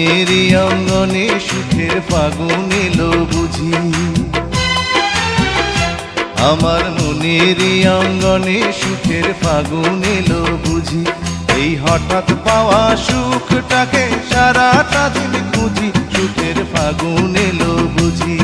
মনেরই অঙ্গনে সুখের ফাগুন এলো বুঝি, আমার মনেরই অঙ্গনে সুখের ফাগুন এলো বুঝি। এই হঠাৎ পাওয়া সুখটাকে সারাটা দিন খুঁজি, সুখের ফাগুন এলো বুঝি।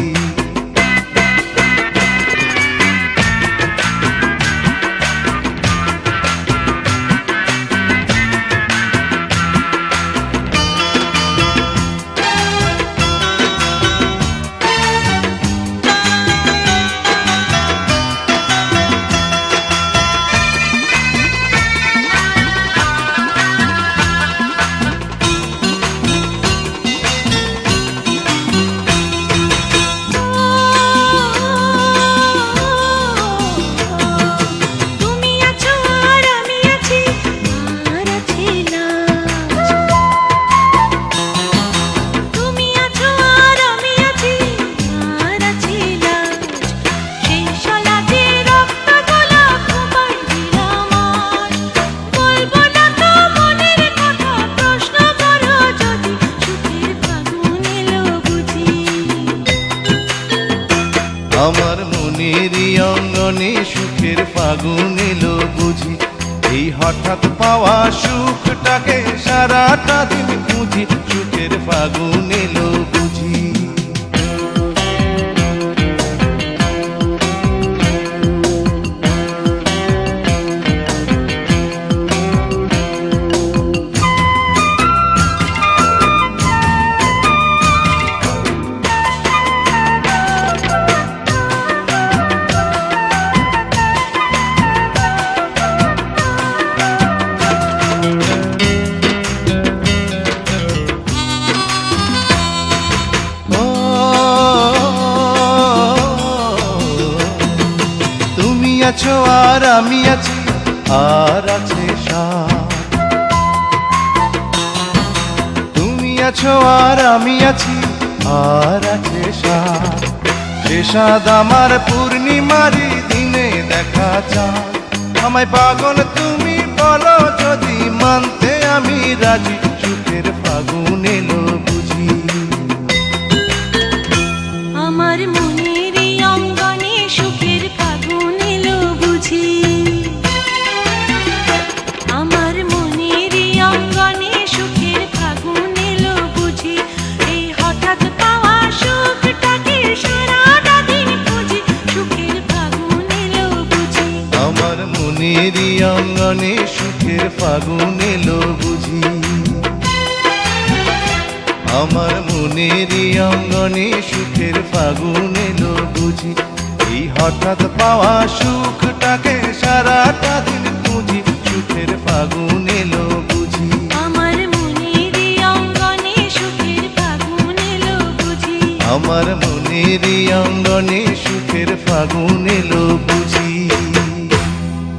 আমার মনেরই অঙ্গনে সুখের ফাগুন এলো বুঝি, এই হঠাৎ পাওয়া সুখটাকে সারাটা দিন খুঁজি, সুখের ফাগুন এলো বুঝি। আছো আর আমি আছি, আর আছে সাথ। তুমি আছো আর আমি আছি, আর আছে সাথ। সে সাদ আমার পূর্ণিমারি দিনে দেখা চায়, আমায় পাগল তুমি বলো যদি মানতে আমি রাজি, সুখের ফাগুন এলো বুঝি। আমার মনেরই অঙ্গনে সুখের ফাগুন এলো বুঝি, আমার মনেরই অঙ্গনে সুখের ফাগুন এলো বুঝি। এই হঠাৎ পাওয়া সুখটাকে সারাটা দিন খুঁজি, সুখের ফাগুন এলো বুঝি। আমার মনেরই অঙ্গনে সুখের ফাগুন এলো বুঝি, আমার মনেরই অঙ্গনে সুখের ফাগুন এলো বুঝি। এই হঠাৎ পাওয়া সুখটাকে সারাটা দিন খুঁজি, সুখের ফাগুন এলো বুঝি। আমার মনেরই অঙ্গনে সুখের ফাগুন এলো বুঝি, আমার মনেরই অঙ্গনে সুখের ফাগুন এলো।